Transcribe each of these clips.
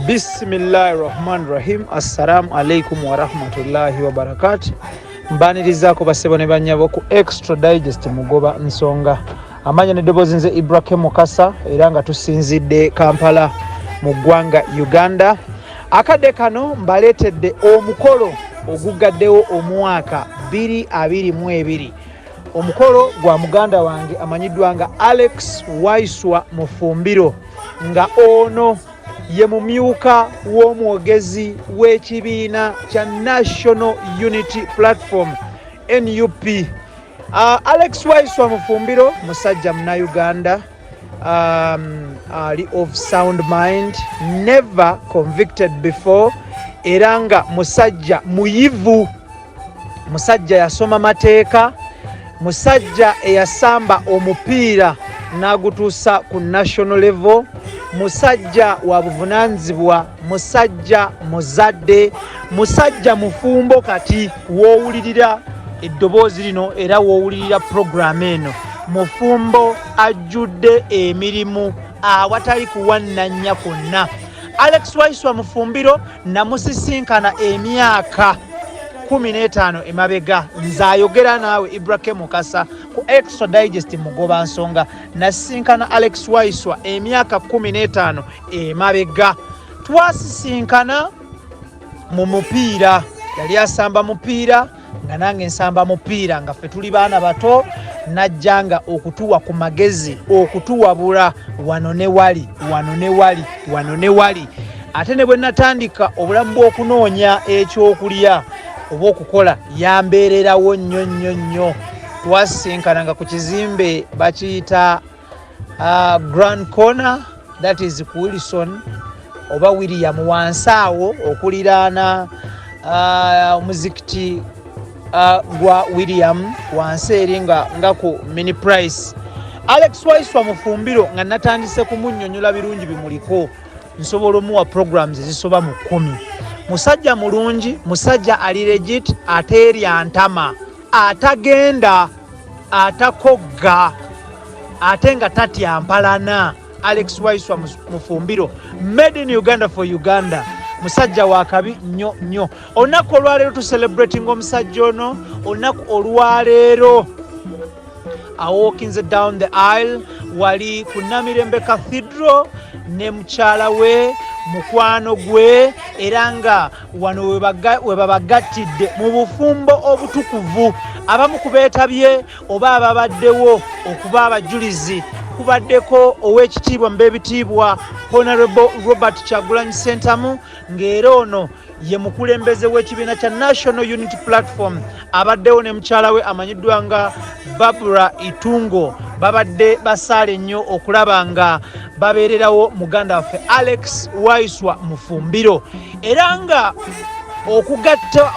Bismillahirrahmanirrahim. Assalamu alaikum wa rahmatullahi wa barakatuh. Mbanirizaako basebo ne banyabo ku extradigest mugoba nsonga. Amanya ne debozi nze Ibrahim Mukasa era nga tusinzidde Kampala mu ggwanga Uganda. Akadde kano mbaleetedde omukolo ogugaddewo omwaka 2022. Omukolo gwa muganda wange amanyiddwa nga Alex Waisswa Mufumbiro nga ono ye mumyuka w'omwogezi w'ekibiina kya National Unity Platform NUP. Alex Waisswa Mufumbiro musajja Munnayuganda, ali of sound mind, never convicted before, era nga musajja muyivu, musajja yasoma mateeka, musajja eyasamba omupiira n'agutuusa ku national level, musajja wa buvunaanyizibwa, musajja muzadde, musajja mufumbo kati w'owulirira eddoboozi lino era w'owulirira puroguramu eno. Mufumbo ajjudde emirimu awatali kuwannanya kwonna. Alex Waisswa Mufumbiro namusisinkana emyaka 15 emabega, nze ayogera naawe Ibrahim Mukasa ku Extra Digest mugoba nsonga. Nasisinkana Alex Waisswa emyaka 15 emabega. Twasisinkana mu mupiira, yali asamba mupiira nga nange nsamba mupiira, nga ffe tuli baana bato, najjanga okutuwa ku magezi, okutuwabula wano ne wali, wano ne wali, wano ne wali. Ate ne bwe natandika obulamu bw'okunoonya ekyokulya oba okukola, yambeererawo nnyo nnyo nnyo. Twasisinkananga ku kizimbe bakiyita Grand Corner, that is ku Wilson oba William, wansi awo okuliraana omuzikiti gwa William, wansi eri nga ku mini price. Alex Waisswa Mufumbiro nga natandise kumunnyonnyola birungi bimuliko, nsobola omuwa programs ezisoba mu 10. Musajja mulungi, musajja ali legit, ateerya ntama, atagenda, atakogga, ate nga tatyampalana. Alex Waisswa Mufumbiro, made in Uganda for Uganda. Musajja wa kabi nnyo nnyo. Olunaku olwaleero tu celebrating omusajja ono, olunaku olwaleero awalkinze down the aisle, wali ku Namirembe Cathedral ne mukyala we, mukwano gwe, era nga wano we babagattidde mu bufumbo obutukuvu. Abamu ku beetabye oba ababaddewo okuba abajulizi kubaddeko ow'ekitiibwa mb'ebitiibwa Honorable Robert Kyagulanyi Ssentamu, ng'era ono ye mukulembeze w'ekibiina kya National Unity Platform. Abaddewo ne mukyala we amanyiddwa nga Barbara Itungo, babadde basaale nnyo okulaba nga babeererawo muganda waffe Alex Waisswa Mufumbiro, era nga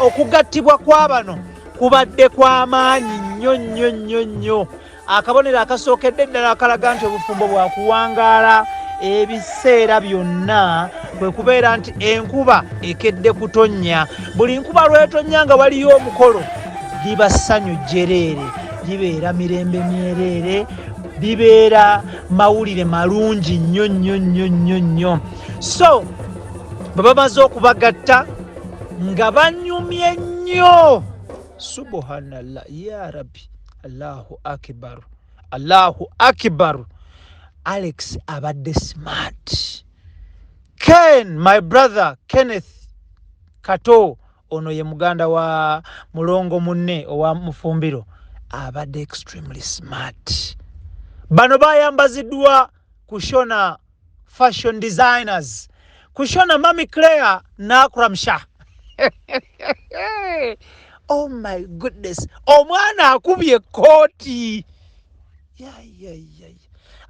okugattibwa kw'abano kubadde kw'amaanyi nnyo nnyo nnyo nnyo. Akabonero akasookedde ddala akalaga nti obufumbo bwakuwangaala ebiseera byonna kwe kubeera nti enkuba ekedde kutonnya. Buli nkuba lwetonya nga waliyo omukolo, liba ssanyu jjereere, libeera mirembe myereere, bibeera mawulire malungi nnyo nnyo nnyo nnyo nnyo. So bwe bamaze okubagatta nga banyumye nnyo, subhanallah, ya rabbi, Allahu akbar, Allahu akbar. Alex abadde smart. Ken, my brother Kenneth Kato, ono ye muganda wa mulongo munne owa Mufumbiro, abadde extremely smart. Bano bayambaziddwa kushona fashion designers, kushona Mami Claire n'Akramsha. Oh my goodness, omwana akubye kooti.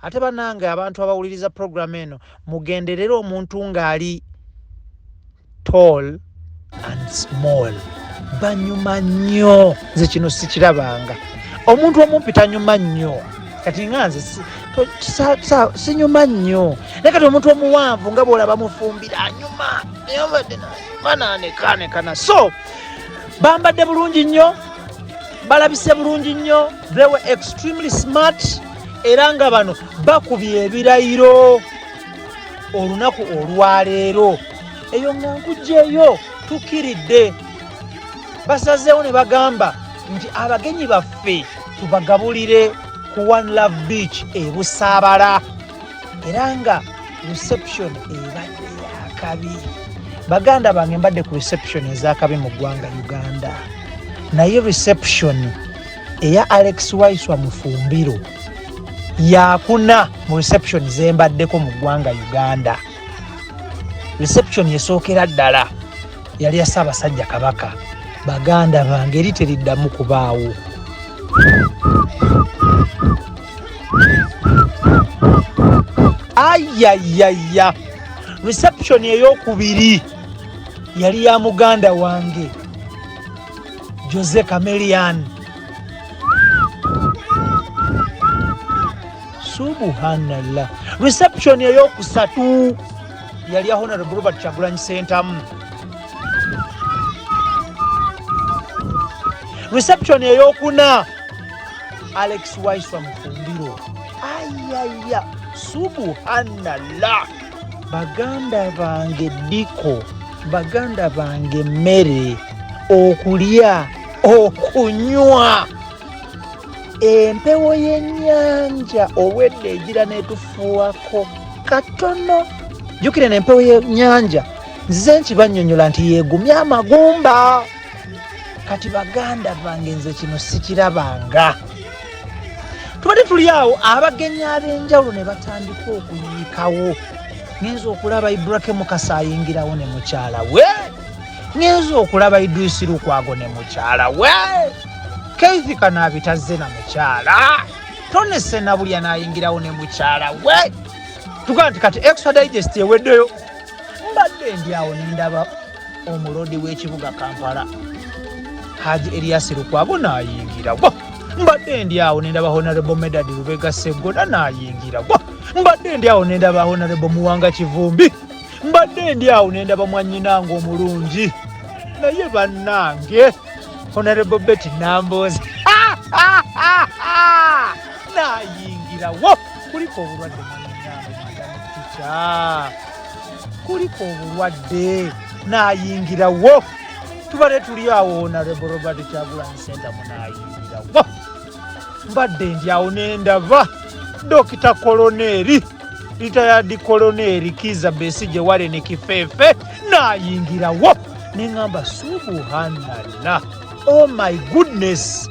Ate banange abantu abawuliriza program eno, mugenderera omuntu ng'ali tall and small. Banyuma nnyo, nze kino sikirabanga. Omuntu omumpi tanyuma nnyo, kati nga nze sinyuma nnyo. Naye kati omuntu omuwanvu nga bw'olaba Mufumbiro anyuma, naanekaanekana. So bambadde bulungi nnyo, balabise bulungi nnyo, they were extremely smart, era nga bano bakubye ebirayiro olunaku olwaleero eyo nga nkugyeyo tukiridde. Basazeewo ne bagamba nti abagenyi baffe tubagabulire ku One Love Beach e Busaabala era nga reception ebadde yakabi. Baganda bange mbadde ku reception ezakabi mu ggwanga Uganda, naye reception eya Alex Waisswa Mufumbiro yakuna mu reception zembaddeko mu ggwanga Uganda. Reception yesookera ddala yali ya Ssaabasajja Kabaka. Baganda bange eri teriddamu kubaawo. Ayayaya, reception ey'okubiri yali ya muganda wange Jose Chameleon. Subhanallah. Reception ey'okusatu yali ya Honorable Robert Kyagulanyi Ssentamu. Reception ey'okuna Alex Waisswa Mufumbiro. Ayaya, subhanallah. Baganda bange diko, baganda bange mmere, okulya, okunywa. Empewo y'ennyanja obwedde egira netufuwako katono. Jukire n'empewo y'ennyanja nzize nkibannyonnyola nti yeegumya amagumba. Kati baganda bange nze kino sikirabanga. Tubadde tuli awo abagenyi ab'enjawulo ne batandika okuyiikawo. Ngenza okulaba Ibrahim Mukasa ayingirawo ne mukyala we. Ngenza okulaba Idris Lukwago ne mukyala we. Keith Kanabi tazze na mukyala. Tone Senabulya n'ayingirawo ne mukyala we. Tugaa nti kati extradigest eweddeyo. Mbadde ndi awo ne ndaba omulodi w'ekibuga Kampala Haji Elias Lukwago n'ayingirawo. Mbadde ndi awo ne ndaba Honorable Medad Lubega Ssegoda n'ayingirawo. Mbadde ndi awo ne ndaba Honorable Muwanga Kivumbi. Mbadde ndi awo ne ndaba mwannyinange omulungi. Naye bannange Honorable Betty Nambozi n'ayingirawo. Kuliko obulwadde mwannyinange Madam Teacher. Kuliko obulwadde n'ayingirawo. Tubadde tuli awo Honorable Robert Kyagulanyi Ssentamu n'ayingirawo. Mbadde ndi awo ne ndaba Dr. Koloneri retired Koloneri Kiza Besigye Warren Kifeefe n'ayingirawo. Ne ngamba subhanallah, oh my goodness.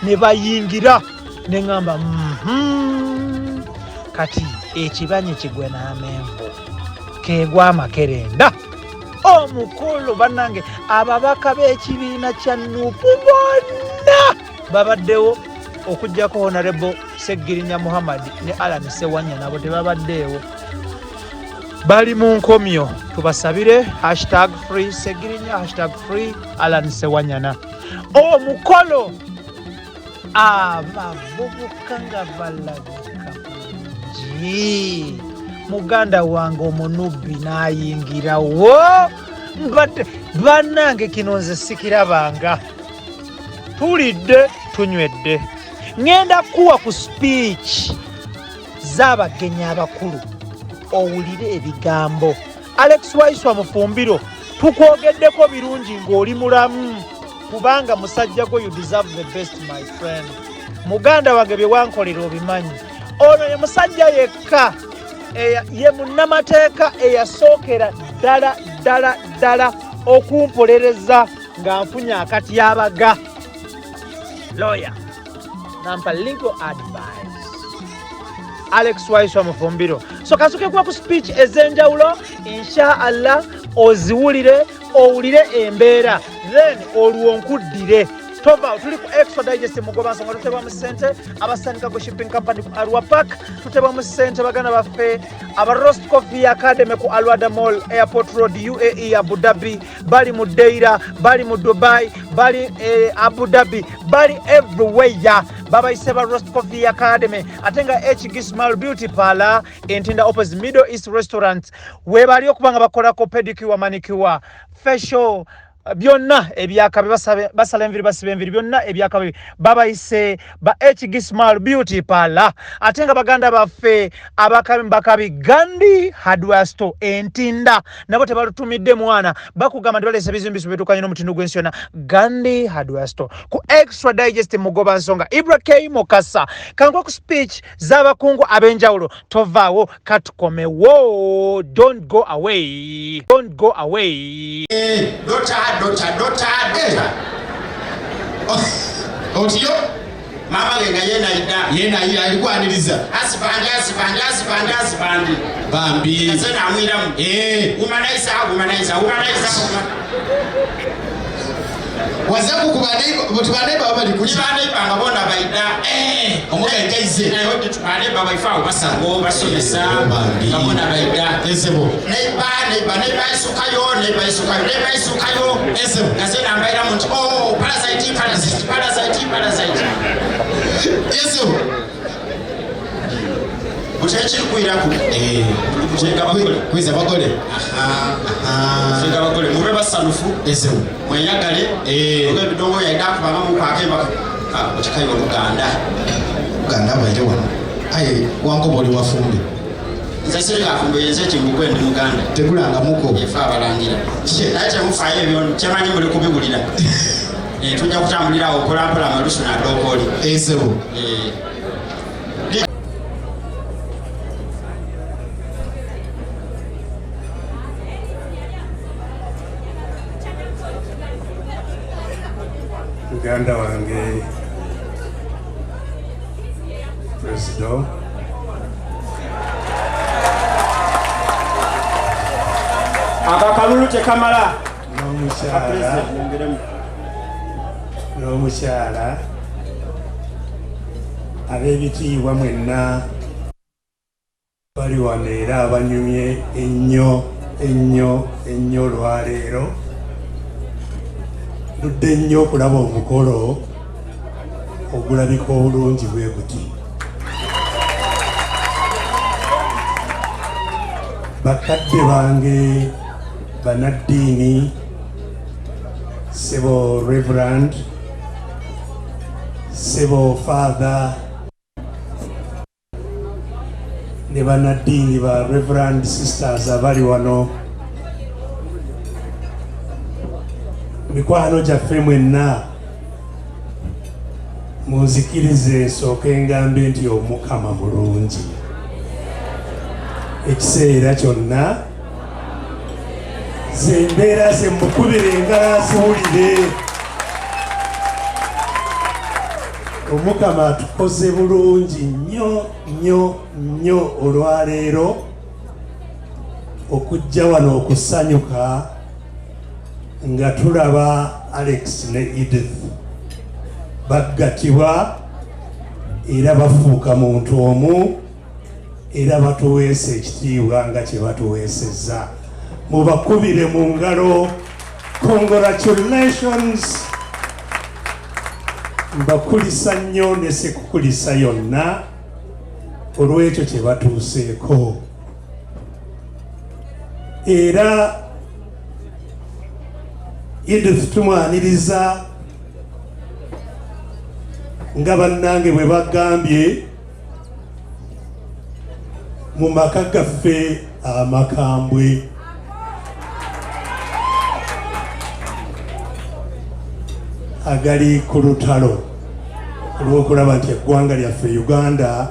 Ne bayingira ne ngamba kati ekibanye kigwe n'amenvu kegwa amakerenda. Omukulu bannange ababaka b'ekibiina kya Nuupu bonna babaddewo okujjako Honorable Seggirinya Muhammad ne Alan Sewanya nabo tebabaddeewo. Bali mu nkomyo, tubasabire #free Seggirinya #free Alan Sewanyana. Omukolo abavubuka nga balabika bulungi. Muganda wange omunubbi n'ayingirawo. Mbadde bannange kino nze sikirabanga. Tulidde tunywedde. Ngenda kuwa ku speech z'abagenyi abakulu owulire ebigambo. Alex Waisswa Mufumbiro tukwogeddeko birungi ng'oli mulamu kubanga musajja gwo you deserve the best my friend. Muganda wange bye wankolera obimanyi. Ono ye musajja yekka ye munnamateeka eyasookera ddala okumpolereza nga nfunye akatyabaga. Lawyer nampa legal advice. Alex Waisswa Mufumbiro. So kasuke kuwa ku speech ez'enjawulo inshallah oziwulire owulire embeera then olwo nkuddire. Tova tuli ku extradigest mugoba nsonga tuteba mu ssente abasandika ku shipping company ku Arua Park, tuteba mu ssente bagana baffe aba Roast Coffee Academy ku Alwada Mall Airport Road UAE Abu Dhabi, bali mu Deira, bali mu Dubai, bali Abu Dhabi, bali everywhere. Baba Iseba Roast Coffee Academy atenga HG Smile Beauty Parlor entinda opposite Middle East Restaurant webali okubanga bakola ko pedicure manicure facial byonna ebyakabe basala enviri basiba enviri byonna ebyakabe babayise ba Gismal Beauty Parlor ate nga baganda baffe abakabi Gandhi Hardware Store entinda nabo tebalutumidde mwana bakugamba balesa bizimbiso betukanye n'omutindo gw'ensiyona Gandhi Hardware Store ku extra digest mugoba nsonga Ibrahim Mokasa kangwa ku speech z'abakungu abenjawulo tovaawo katukomewo don't go away Dota. Otiyo mama lenga yena alikuwa aniliza asibandi bambi sasa amwiramu umanaisa wazaku kubaneba baba likubaneba ngabona baida omuka ekaize nayo tubaneba baifa basango basomesa ngabona baida ezebo neiba isukayo ezebo nasena ambaira muntu parasite ezebo Uchechi kuiraku kucheka bakole kwiza bakole kucheka bakole mube basanufu ezebo mweyagale oge bidongo ya idaku bamamu pakemba kuchikayo Uganda baje wana aye wango boli wafumbe nzasiri afumbe yenze chimukwe ndi Uganda tekulanga muko efa abalangira nache mufaye byo chamanyi muri kubigulira tujja kutambulira okola malusu na dokoli ezebo Uganda wange President akakalulu tekamala n'omukyala ab'ebitiibwa mwenna bali wano era abanyumye ennyo olwaleero ludde nnyo okulaba omukolo ogulabika obulungi bwe guti bakadde bange banaddiini sebo Reverend sebo Father ne banaddiini ba Reverend Sisters abali wano mikwano gyaffe mwenna munzikirize nsooke ngambe nti Omukama mulungi ekiseera kyonna ze mbeera ze mukubire nga ziwulire Omukama atukoze bulungi nnyo olwaleero okujja wano okusanyuka nga tulaba Alex ne Edith baggatibwa era bafuuka muntu omu era batuweesa ekitiibwa nga kye batuweesezza mubakubire mu ngalo congratulations mbakulisa nnyo ne sekukulisa yonna olw'ekyo kye batuuseeko era Edith tumwaniriza nga bannange bwe bagambye mu maka gaffe amakambwe agali ku lutalo olw'okulaba nti eggwanga lyaffe Uganda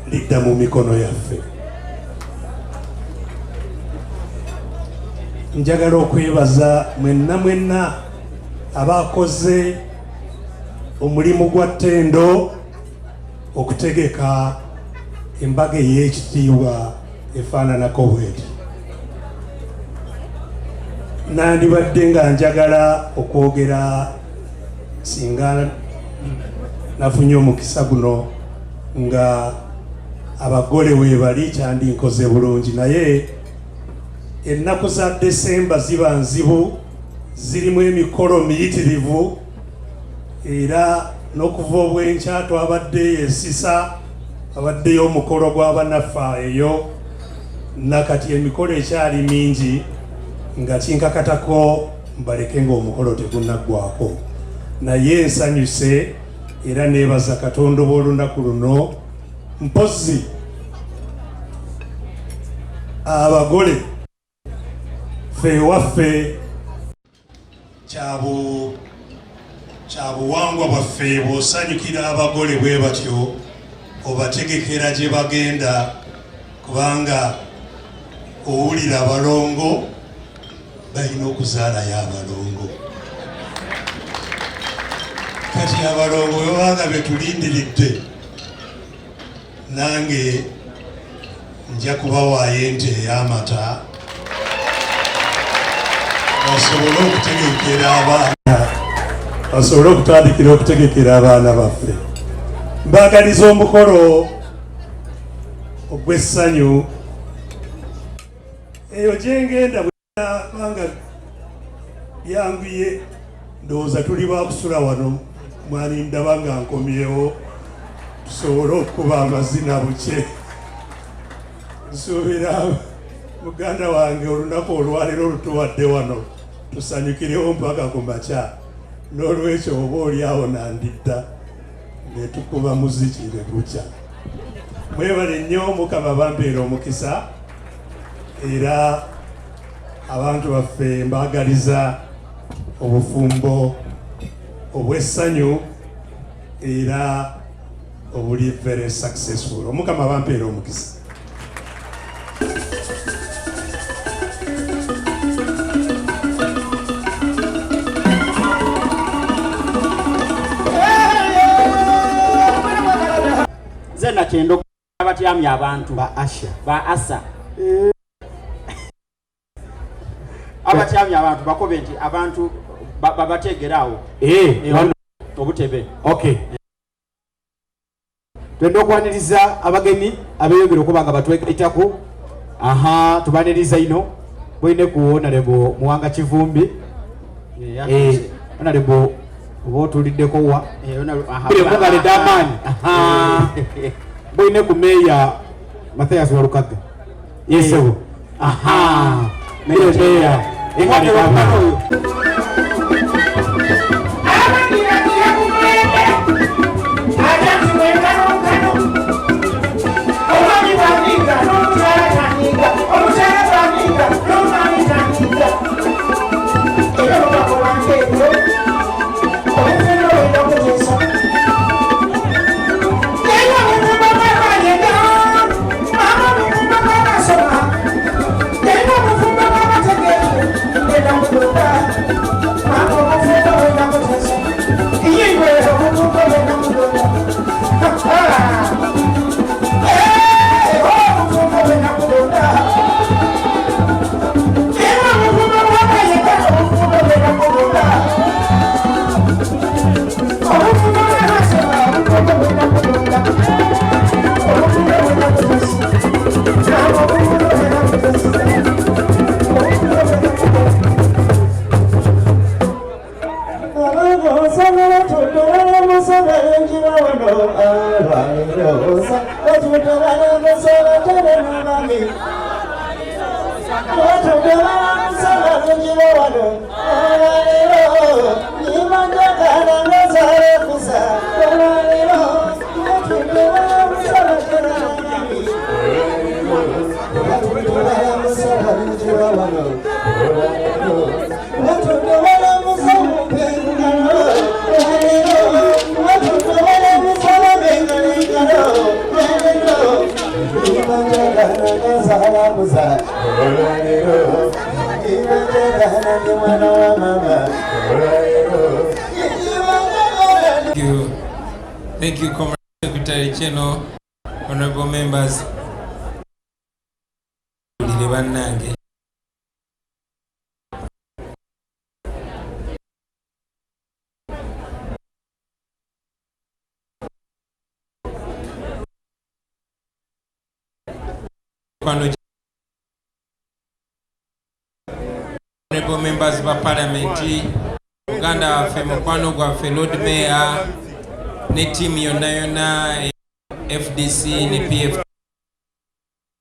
lidda mu mikono yaffe. Njagala okwebaza mwenna abakoze omulimu gwa ttendo okutegeka embaga ey'ekitiibwa efaananako bweti. Nandibadde nga njagala okwogera singa nafunye omukisa guno nga abagole weebali kyandi nkoze bulungi, naye ennaku za Desemba ziba nzibu, zirimu emikolo miyitirivu, era n'okuva obwenkya twabadde esisa abaddeyo omukolo gw'abanafa eyo, nakati emikolo ekyali mingi nga kinkakatako mbaleke ng'omukolo tegunaggwako. Naye nsanyuse era neebaza Katonda olw'olunaku luno, mpozi abagole ffe ewaffe kyabuwangwa bwaffe bw'osanyukira abagole bwe batyo obategekera gye bagenda, kubanga owulira abalongo balina okuzaalayo abalongo. Kati abalongo bwe babanga betulindiridde, nange nja kubawaayo ente ey'amata basobole okutegekera abaana, basobole okutandikira okutegekera abaana baffe. Mbaagaliza omukolo ogw'essanyu eyo gye ngenda bwebanga byanguye, ndowooza tuli bakusula wano mwani ndaba nga nkomyewo tusobole okukuba amazina buke. Nsuubira muganda wange olunaku olwaleero lutuwadde wano tusanyukirewo mpaka ku makya, n'olwekyo oba oli awo nandidda ne tukuba muziki ne bukya. Mwebale nnyo, Mukama bampeera omukisa, era abantu baffe mbaagaliza obufumbo obw'essanyu era obuli very successful. Omukama bampeera omukisa. Zena kendo abatyamya abantu ba asa abatyamya abantu bakobe nti abantu babategerawo obutebe. Okay, twenda okwaniriza abagenyi abeyongera okuba nga batwetako. Tubaniriza ino bwine ku Honorable Muwanga Kivumbi, Honorable oba otuliddeko wa mugaleda amaanyi, bwine ku Meya Mathias Walukaga yesebo Meya Thank you, Comrade Secretary General, honorable members. Honorable members of Parliament, Uganda waffe mukwano gwaffe Lord Mayor ne team yonna yonna FDC ne PF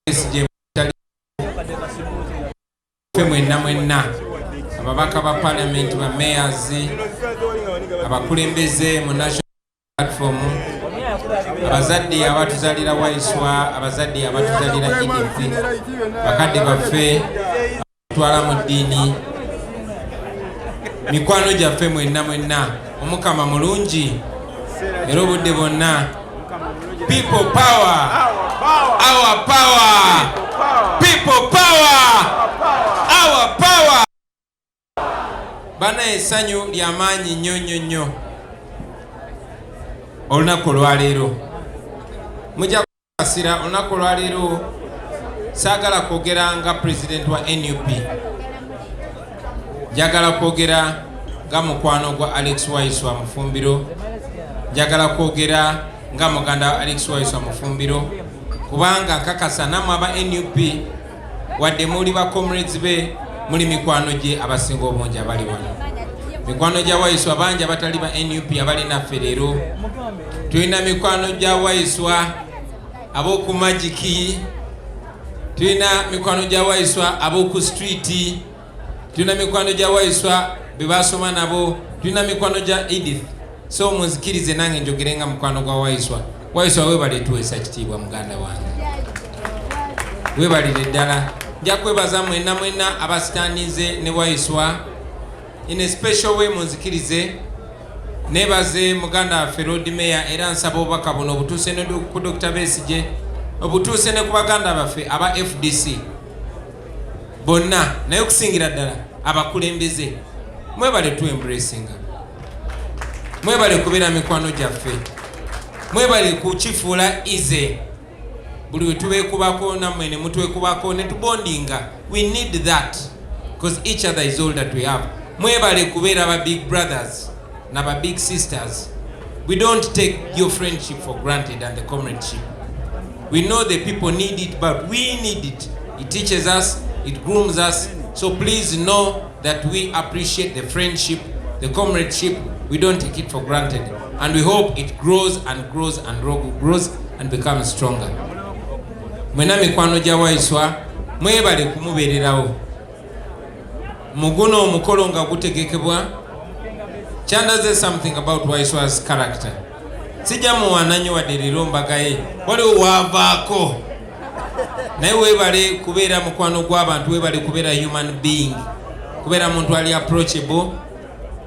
Besigye mwenna ababaka ba parliament ba mayors abakulembeze mu national platform abazadde abatuzalira Waisswa abazadde abatuzalira Edith bakadde baffe twala mu ddiini mikwano gyaffe mwenna omukama mulungi era obudde bonna people power our power people power our power bana essanyu ly'amaanyi nnyo olunaku olwaleero mujja kukasira olunaku olwaleero saagala kwogera nga president wa NUP njagala kwogera nga mukwano gwa Alex Waisswa Mufumbiro njagala kwogera nga muganda wa Alex Waisswa Mufumbiro kubanga nkakasa namwe aba NUP wadde muli ba comrades be muli mikwano gye abasinga obungi abali wano mikwano gya Waisswa bangi abatali ba NUP abali naffe leero tulina mikwano gya Waisswa ab'oku Magiki tulina mikwano gya Waisswa ab'oku street tulina mikwano gya Waisswa be basoma nabo tulina mikwano gya Edith so munzikirize nange njogere nga mukwano gwa Waisswa webale tuweesa kitiibwa muganda wange webalire ddala nja kwebaza mwenna abasitanize ne Waisswa in a special way munzikirize nebaze muganda waffe Road Mayor era nsaba obubaka buno obutuuse ne ku Dr. Besigye obutuuse ne ku baganda baffe aba FDC bonna naye okusingira ddala abakulembeze mwebale tu embracinga mwebale kubeera mikwano gyaffe mwebale kukifuula ize buli we tubeekubako nammwe ne mutwekubako ne tubondinga we need that because each other is all that we have mwebale kubeera ba big brothers na ba big sisters we don't take your friendship for granted and the comradeship we know the people need it but we need it it teaches us it grooms us so please know that we appreciate the friendship the comradeship we don't take it for granted and we hope it grows and grows and grows and becomes stronger mwena mikwano gya Waisswa mwebale kumubeererawo muguno omukolo nga gutegekebwa kyandaze something about Waisswa's character sijja muwananyo wadde leero mbaga ye waliwo waavaako naye weebale kubeera mukwano gw'abantu weebale kubeera human being kubeera muntu ali approachable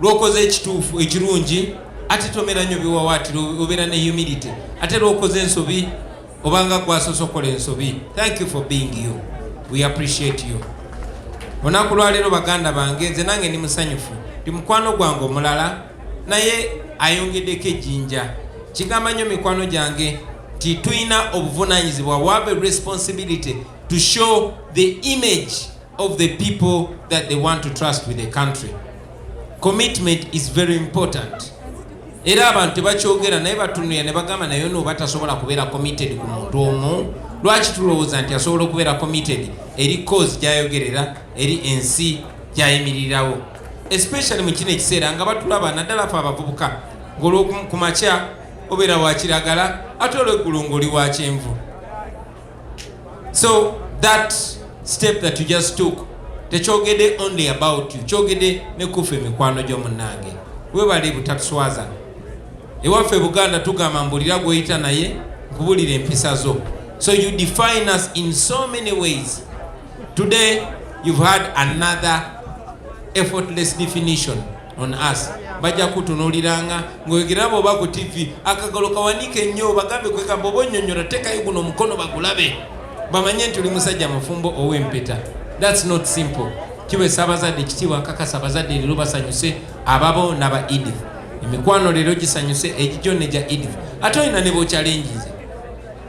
lwokoze ekituufu ekirungi ate tomera nnyo biwawaatiro obeera ne humility ate lwokoze ensobi obanga gwasosokola ensobi thank you for being you we appreciate you olunaku lwaleero baganda bange nze nange ndi musanyufu ndi mukwano gwange omulala naye ayongeddeko ejjinja kigamba nnyo mikwano gyange nti tulina obuvunaanyizibwa we have a responsibility to show the image of the people that they want to trust with the country commitment is very important era abantu tebakyogera naye batunulira ne bagamba naye no batasobola kubeera committed ku muntu omu lwaki tulowooza nti asobola okubeera committed eri cause gyayogerera eri ensi gyayimirirawo especially mu kino ekiseera nga batulaba naddala fe abavubuka ng'olwoku makya obeera wa kiragala ate olw'eggulu ng'oli wa kyenvu so that step that you just took tekyogedde only about you kyogedde ne kufa emikwano gy'omunnange webali butatuswaza ewaffe Buganda tugamba mbulira gw'oyita naye nkubulira empisa zo so you define us in so many ways today you've had another effortless definition on us bajja kutunuuliranga ng'oyogera boba ku TV akagalo kawanike nnyo bagambe kwegamba oba onnyonnyola tekayo guno omukono bagulabe bamanye nti oli musajja mufumbo ow'empeta that's not simple kiweesa abazadde ekitiibwa nkakasa abazadde leero basanyuse ababo naba Edith emikwano leero gisanyuse egijjo ne gya Edith ate olina ne bokyalengize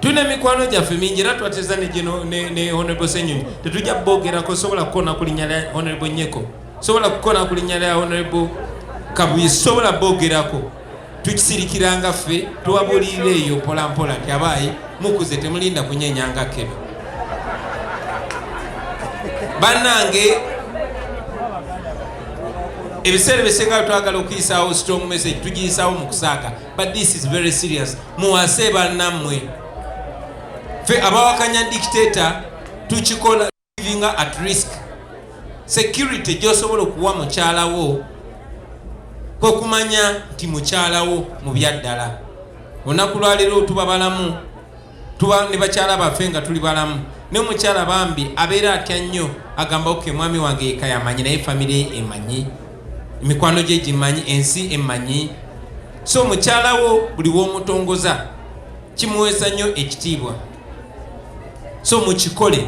tulina emikwano gyaffe mingi era twateza ne honorable Senyonyi tetujja bogerako sobola kukona ku linnya lya honorable Nyeko sobola kukona ku linnya lya honorable Kabuye sobola bogerako tukisirikiranga ffe tuwabulire eyo mpolampola nti abaayi mukuze temulinda kunyenyanga kebe bannange ebiseera bisinga twagala okuyisaawo strong message tugiyisaawo mu kusaaga but this is very serious muwase bannammwe ffe abawakanya dictator tukikola living at risk security gy'osobola okuwa mukyalawo kwekumanya nti mukyalawo mu byaddala. Olunaku lwaleero tuba balamu, tuba ne bakyala baffe nga tuli balamu. Ne mukyala bambi abeera atya nnyo agamba oke mwami wange yeka yamanyi naye famire emanyi, emikwano gye gimanyi, ensi emanyi. So mukyalawo buli w'omutongoza kimuweesa nnyo ekitiibwa. So mukikole,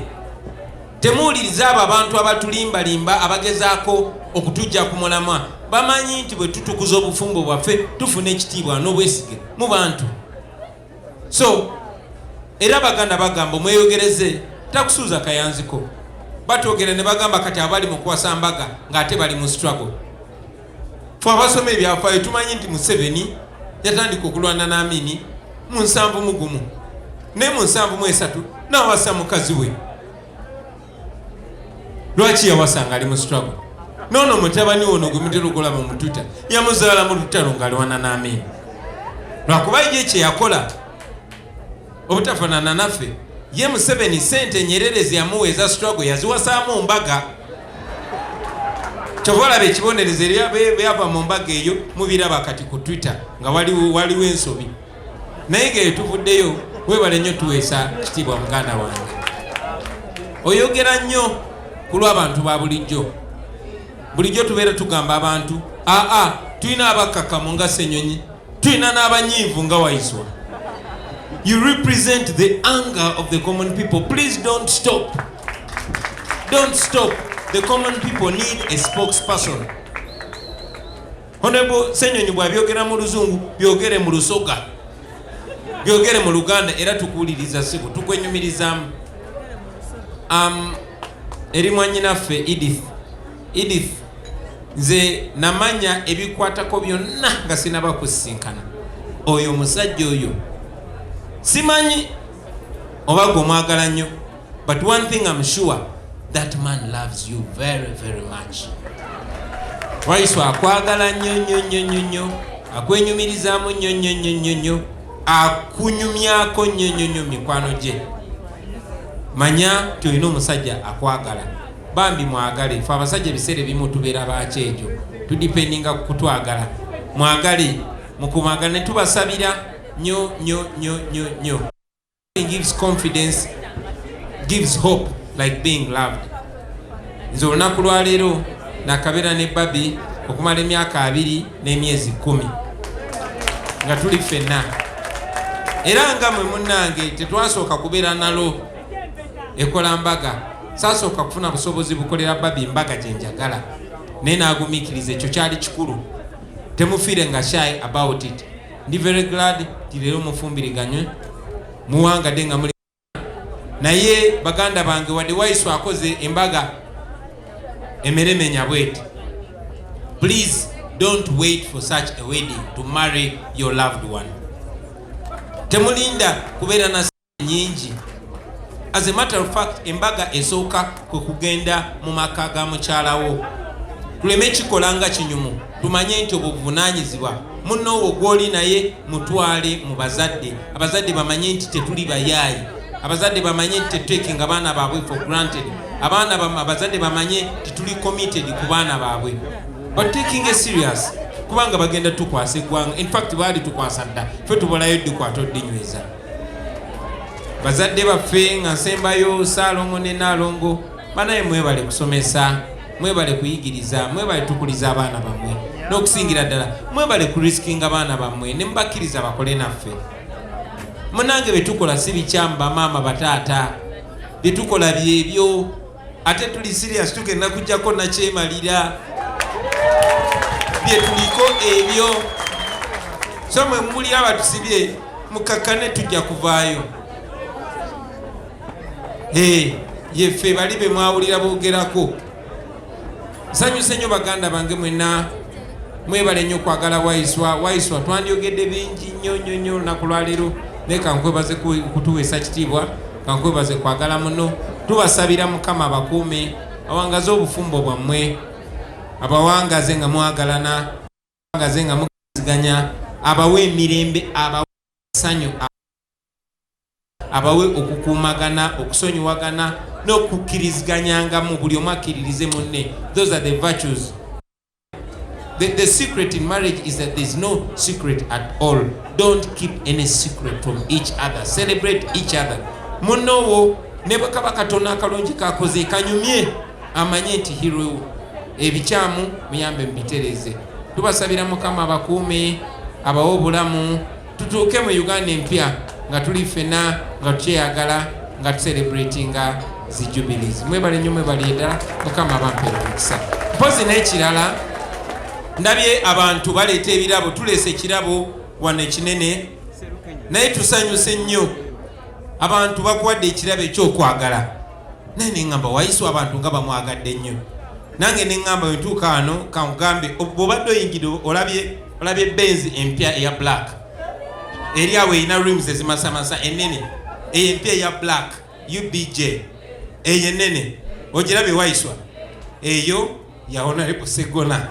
temuwuliriza abo abantu abatulimbalimba abagezaako okutujja ku mulamwa. Bamanyi nti bwe tutukuza obufumbo bwaffe tufuna ekitiibwa n'obwesige mu bantu. So era baganda bagamba mweyogereze, takusuuza kayanziko. Batwogera ne bagamba kati abali mu kuwasa mbaga ng'ate bali mu struggle. Fwe abasoma ebyafaayo tumanyi nti Museveni yatandika okulwana n'Amini mu 71 ne mu 73 n'awasa mukazi we. Lwaki yawasa ng'ali mu struggle? Nono mutabani wono gwe mutera okulaba mu Twitter yamuzaala mu lutalo ng'alwana n'Amini. Lwakuba ye kye yakola obutafaanana naffe, ye Museveni sente Nyerere ze yamuweeza struggle yaziwasaamu mbaga. Kyova olaba ekibonerezo ebyava mu mbaga eyo mubiraba kati ku Twitter nga waliwo ensobi. Naye nga etuvuddeyo weebale nnyo tuweesa kitiibwa muganda wange. Oyogera nnyo ku lw'abantu ba bulijjo. Bulijjo tubeera tugamba abantu tulina abakkakkamu nga Ssenyonyi, tulina n'abanyiivu nga Waisswa. You represent the anger of the common people. Please don't stop. Don't stop. The common people need a spokesperson. Honorable Ssenyonyi bw'abyogera mu Luzungu byogere mu Lusoga, byogere mu Luganda era tukuwuliriza ssibu tukwenyumirizaamu. Eri mwannyinaffe Edith nze namanya ebikwatako byonna nga sinaba kusisinkana. Oyo omusajja oyo simanyi oba gwe omwagala nnyo, but one thing I'm sure, that man loves you very, very much. Waisswa akwagala nnyo, akwenyumirizaamu nnyo, akunyumyako nnyo mikwano gye. Manya ti olina omusajja akwagala. Bambi mwagale, fe abasajja ebiseera ebimu tubeera bakyejo, tudipendinga ku kutwagala. Mwagale, mukumwagala ne tubasabira nnyo. It gives confidence, gives hope like being loved. Nze olunaku lwaleero nakabeera ne Bobi okumala emyaka 2 n'emyezi 10 nga tuli ffenna. Era nga mwe munnange tetwasooka kubeera nalo ekola mbaga, saasooka kufuna busobozi bukolera Bobi mbaga gye njagala, naye n'agumiikiriza. Ekyo kyali kikulu. Temufiire nga shy about it. Ndi very glad ti leero mufumbiriganywe muwangadde nga muli. Naye baganda bange wadde Waisswa akoze embaga emeremenya bweti, please don't wait for such a wedding to marry your loved one. Temulinda kubeera na nyingi. As a matter of fact, embaga esooka kwe kugenda mu maka ga mukyalawo. Tuleme kikolanga kinyumu, tumanye nti obuvunaanyizibwa munnoowo gw'oli naye mutwale mu bazadde. Abazadde bamanye nti tetuli bayaayi. Abazadde bamanye nti tetutekinga baana baabwe for granted. Abazadde bamanye nti tuli committed ku baana baabwe. But taking it serious, kubanga bagenda tukwasa eggwanga. In fact baali tukwasa dda, ffe tubolayo ddukwata oddinyweza. Bazadde baffe nga nsembayo Saalongo ne Naalongo, banaye mwebale kusomesa, mwebale kuyigiriza, mwebale tukuliza abaana bammwe, n'okusingira ddala mwebale kuriskinga abaana bammwe ne mubakkiriza bakole naffe. Munange betukola si bikyamba maama bataata, betukola byebyo, ate tuli serious tugenda kujjako nakyemalira byetuliko ebyo. So mwe muli abatusibye mukakkane tujja kuvaayo. Yeffe bali be mwawulira boogerako. Nsanyuse nnyo baganda bange mwenna, mwebale nnyo kwagala Waisswa. Twandyogedde bingi nnyo olunaku lwaleero, naye kankwebaze kutuweesa kitiibwa, kankwebaze kwagala muno. Tubasabira Mukama abakuume, awangaze obufumbo bwammwe, abawangaze nga mwagalana, abawangaze nga mugaziganya, abawe emirembe, abawe essanyu. abawe okukuumagana okusonyiwagana n'okukkiriziganyanga mu buli omu akkiririze munne. Those are the virtues. The secret in marriage is that there's no secret at all. Don't keep any secret from each other. Celebrate each other. Munnowo ne bwe kaba katono akalungi kakoze kanyumye amanye nti hero ebikyamu muyambe mbitereze. Tubasabira Mukama abakuume abawo obulamu tutuuke mu Uganda empya nga tuli ffena nga tukyeyagala nga tucelebratinga zi jubilees. Mwebale nnyo mwebale ddala Mukama abampeera omukisa. Mpozi n'ekirala ndabye abantu baleeta ebirabo tuleese ekirabo wano ekinene naye tusanyuse nnyo abantu bakuwadde ekirabo ekyokwagala naye neŋŋamba Waisswa abantu nga bamwagadde nnyo nange neŋŋamba wetuuka wano kankugambe bw'obadde oyingidde olabye Benz empya eya black eri awo erina rims ezimasamasa ennene eyo empya eya black UBJ eyo ennene ogirabye Waisswa eyo ya Honorable Segona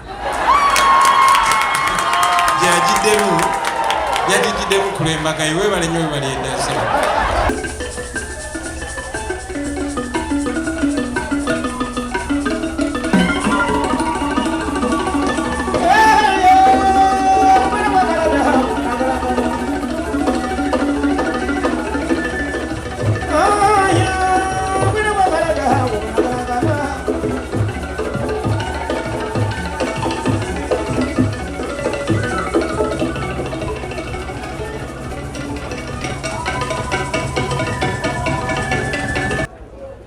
yagiddemu ku lw'embaga yo. Weebale nnyo weebale ddala.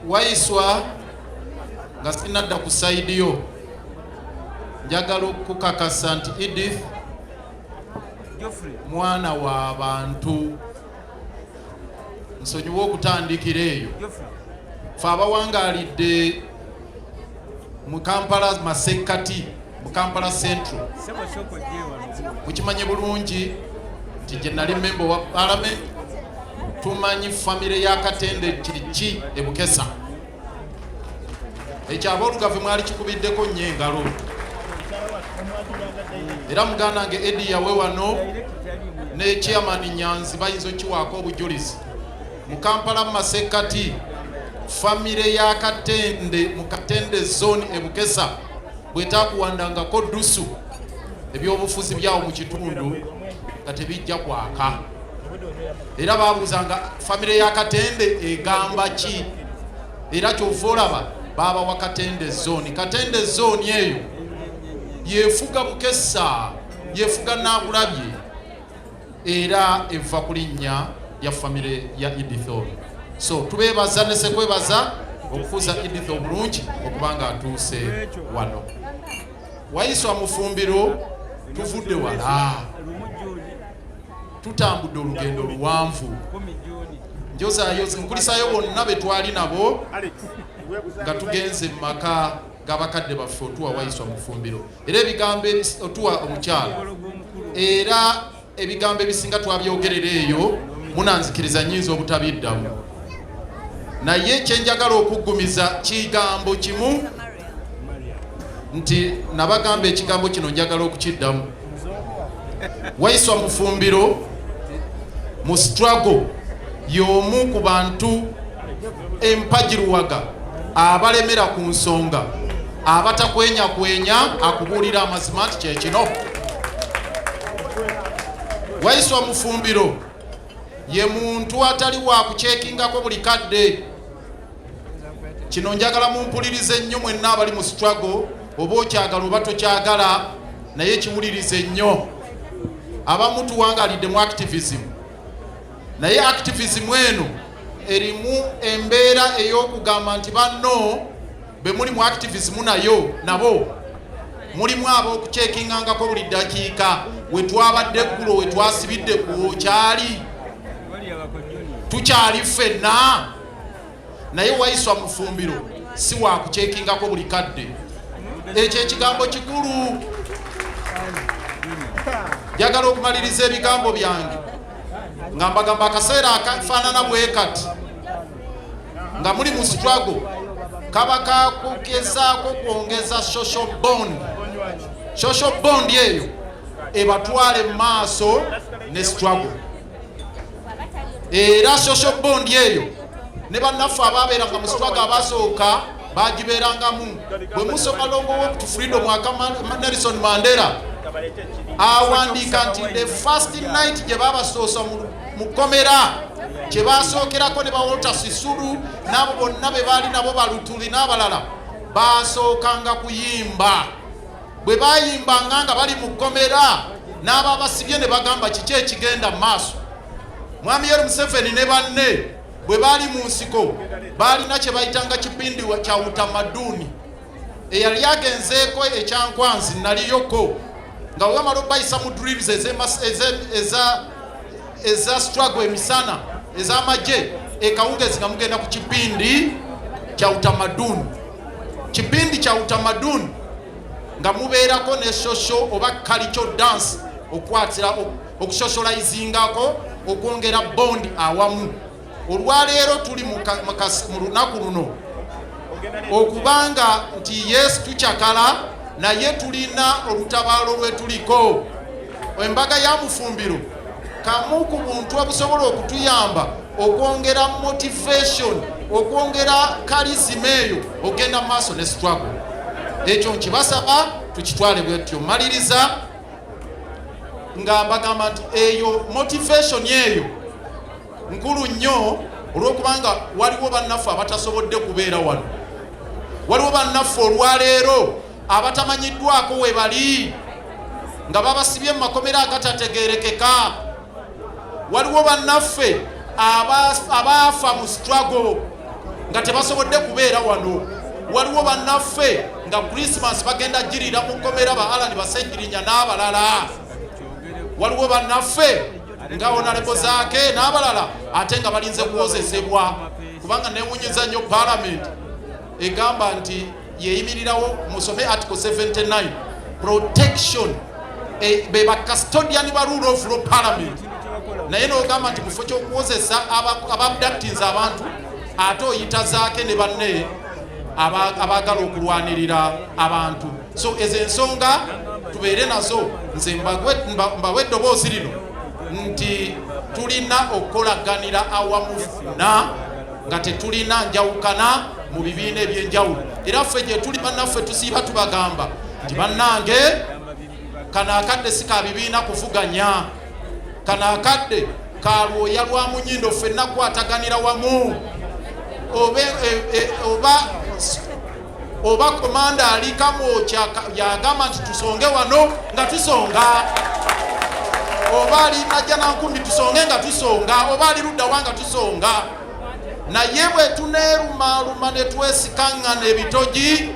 Waisswa nga sinadda ku side yo njagala okukakasa nti Edith mwana wa bantu nsonyiwa okutandikira eyo fe abawangalidde mu Kampala Masekati mu Kampala Central mukimanye bulungi nti gye nali member wa Parliament tumanyi famire ya Katende kiriki e Bukesa ekyaboolugave mwali kikubiddeko nnyo engalo era muganda nge Edi yawe wano ne chairman Nyanzi bayinza okiwaako obujulizi mu Kampala Masekati famire ya Katende mu Katende zone e Bukesa bwetakuwandangako dusu ebyobufuzi byawo mu kitundu nga tebijja kwaka era babuuzanga famire ya Katende egamba ki era kyova olaba baba wa Katende zone. Katende zone eyo yefuga Bukesa yefuga Nabulabye era eva ku linnya ya famire ya Edith. So tubeebaza ne sekwebaza okufuza Edith obulungi okubanga atuuse wano. Waisswa Mufumbiro tuvudde wala tutambudde olugendo luwanvu njozayo nkulisayo bonna be twali nabo nga tugenze mu maka g'abakadde baffe otuwa Waisswa Mufumbiro era ebigambo otuwa omukyala era ebigambo ebisinga twabyogerera eyo munanzikiriza nnyinza obutabiddamu naye kyenjagala okuggumiza kigambo kimu nti nabagamba ekigambo kino njagala okukiddamu. Waisswa Mufumbiro mu struggle y'omu ku bantu empajiruwaga abalemera ku nsonga abatakwenyakwenya akubuulira amazima nti kyekino. Waisswa Mufumbiro ye muntu atali wa kuceekingako buli kadde. Kino njagala mumpulirize nnyo mwenna abali mu struggle oba okyagala oba tokyagala naye kiwulirize nnyo. Abamu tuwangalidde mu activism naye activism eno erimu embeera ey'okugamba nti banno be muli mu activism nayo nabo mulimu ab'okuceekingangako buli ddakiika we twabadde eggulo we twasibidde ku kyali tukyali ffenna naye Waisswa Mufumbiro si wa kuceekingako buli kadde. Ekyo ekigambo kikulu. Njagala okumaliriza ebigambo byange nga mbagamba akaseera akafaanana bwe kati nga muli mu struggle kaba kakugezaako kwongeza social bond. Social bond eyo ebatwale mu maaso ne struggle. era social bond eyo ne bannaffe ababeeranga mu struggle abasooka bagibeerangamu. Bwe musoma Longo Walk to Freedom aka Nelson Mandela awandiika nti the first night gye babasoosa mu kkomera kye basookerako ne bawolta Sisulu n'abo bonna be baali nabo Balutuli n'abalala basookanga kuyimba. Bwe bayimbanga nga bali mu kkomera n'ababasibye ne bagamba kiki ekigenda mu maaso. Mwami Yoweri Museveni ne banne bwe baali mu nsiko baalina kye bayitanga kipindi kya utamaduni eyali agenzeeko ekyankwanzi naliyoko nga wamala obayisa mu drills eza struggle emisana ez'amagye ekawungezi nga mugenda ku kipindi kya utamaduni. Kipindi kya utamaduni nga mubeerako ne social oba cultural dance okwatira okushosholizingako okwongera bondi awamu. Olwaleero tuli mu lunaku luno okubanga nti Yesu tukyakala naye tulina olutabaalo lwetuliko. Embaga ya Mufumbiro kamu ku buntu obusobola okutuyamba okwongera motivation okwongera charisma eyo ogenda maaso ne struggle. Ekyo nkibasaba tukitwale bwetyo. Maliriza nga mbagamba nti eyo motivation eyo nkulu nnyo olw'okubanga waliwo bannaffe abatasobodde kubeera wano. Waliwo bannaffe olwaleero abatamanyiddwako we bali nga babasibye mu makomera agatategeerekeka. Waliwo bannaffe abaafa mu struggle nga tebasobodde kubeera wano. Waliwo bannaffe nga Christmas bagenda jirira mu kkomera ba Alani Basejjirinya n'abalala. Waliwo bannaffe nga Honorable Zaake n'abalala ate nga balinze kuwozesebwa kubanga newunyiza nnyo Parliament egamba nti yeyimirirawo musome Article 79 protection be ba custodian ba rule of law Parliament. Naye n'ogamba nti mufo ky'okuwozesa ababductings abantu ate oyita Zaake ne banne abagala okulwanirira abantu. So ezo ensonga tubeere nazo. Nze mbawe eddoboozi lino nti tulina okukolaganira awamu na nga tetulina njawukana mu bibiina ebyenjawulo. Era ffe gye tuli bannaffe tusiiba tubagamba nti bannange kano akadde si ka bibiina kuvuganya. Kano akadde ka lwoya lwa munyindo ffenna kwataganira wamu. Oba komanda ali Kamwokya yagamba nti tusonge wano nga tusonga. Oba ali Najjanankumbi tusonge nga tusonga. Oba ali ludda wanga tusonga. Naye bwe tuneerumaaluma ne twesikaŋŋana ebitogi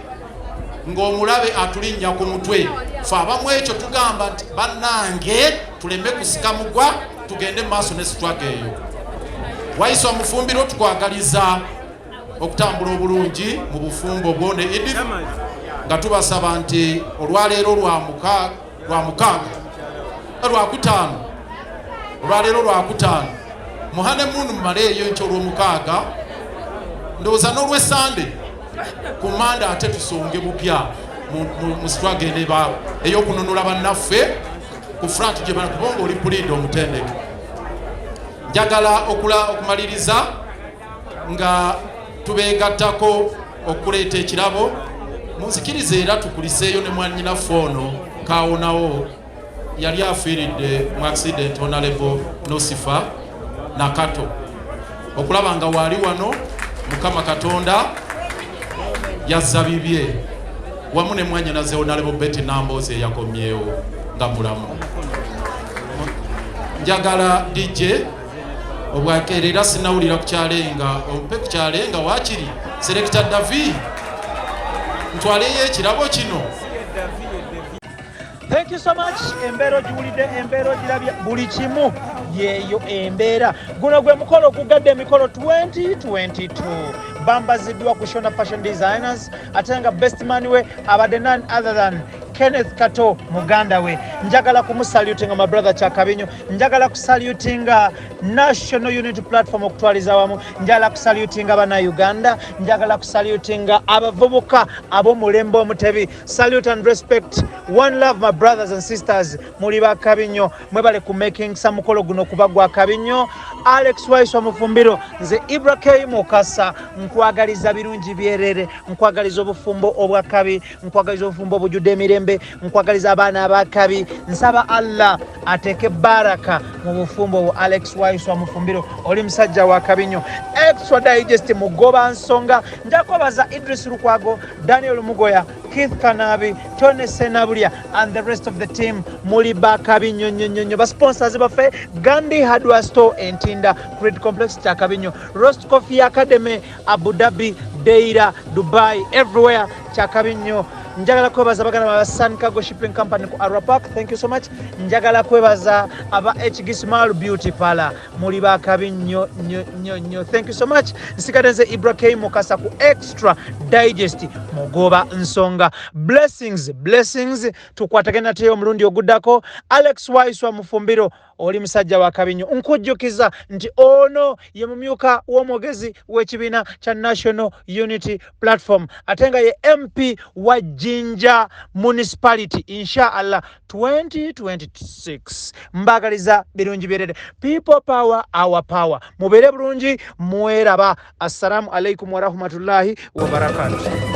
ng'omulabe atulinnya ku mutwe. Ffe abamu ekyo tugamba nti bannange tuleme kusika mugwa tugende mu maaso ne struggle eyo. Waisswa Mufumbiro tukwagaliza okutambula obulungi mu bufumbo bwo ne Edith nga tubasaba nti olwaleero olwaleero lwakutaano muhane munu mumaleeyo nkyo olw'omukaaga ndowooza n'olw'esande ku Manda ate tusonge bupya mu struggle neba ey'okununula bannaffe ku front gye bana kubanga oli puliida omutendeke. Njagala okumaliriza nga tubeegattako okuleeta ekirabo. Munzikirize era tukuliseeyo ne mwannyinaffe ono kaawonawo yali afiiridde mu accident Honorable Nosifa Nakato okulaba nga waali wano. Mukama Katonda yazza bibye wamu ne mwannyinaze Honorable Betty Namboze eyakomyewo nga mulamu. Njagala DJ obwakerera sinawulira ku kyalenga ompe ku kyalenga wakiri Selector David ntwaleyo ekirabo kino. Thank you so much. Embeera ogiwulidde, embeera ogirabye, buli kimu yeeyo embeera. Guno gwe mukolo ogugadde emikolo 2022 bambaziddwa ku Shona Fashion Designers ate nga best man we abadde none other than Kenneth Kato muganda we njagala kumusalutinga my brother Chakabinyo njagala kusalutinga National Unity Platform okutwaliza wamu njagala kusalutinga bana Uganda njagala kusalutinga abavubuka abo mulembo omutebi. Salute and respect, one love my brothers and sisters muli ba Kabinyo mwebale ku making some mukolo guno kubagwa Kabinyo. Alex Waisswa Mufumbiro nze Ibrahim Okasa nkwagaliza birungi byerere nkwagaliza obufumbo obwa kabi nkwagaliza obufumbo obujudde emirembe nkwagaliza abaana abakabi nsaba Allah ateke baraka mu bufumbo bu Alex Waisswa Mufumbiro oli musajja wa Kabinyo. Extra digest mugoba nsonga njakobaza Idris Lukwago, Daniel Mugoya, Keith Kanabi, Tony Senabulia and the rest of the team muli ba Kabinyo nyonyo ba sponsors bafe Gandhi Hardware Store Entinda Creed Complex cha Kabinyo, Roast Coffee Academy Abu Dhabi, Deira, Dubai, everywhere cha Kabinyo. Njagala kwebaza bagana ba Sun Cargo Shipping Company ku Arua Park, thank you so much. Njagala kwebaza aba Gismal Beauty Parlor muli ba Kabinyo nyo, thank you so much. Nsikadeze Ibrahim Okasa ku Extra Digest mugoba nsonga. Blessings tukwatagana teyo mulundi ogudako. Alex Waisswa Mufumbiro oli musajja wa Kabinyo nkujjukiza nti ono ye mumyuka w'omwogezi w'ekibiina kya National Unity Platform atenga ye MP wa Jinja Municipality inshallah 2026. Mbagaliza birungi birede. People power, our power. Mubere bulungi mweraba. Assalamu alaikum wa rahmatullahi wa barakatuh.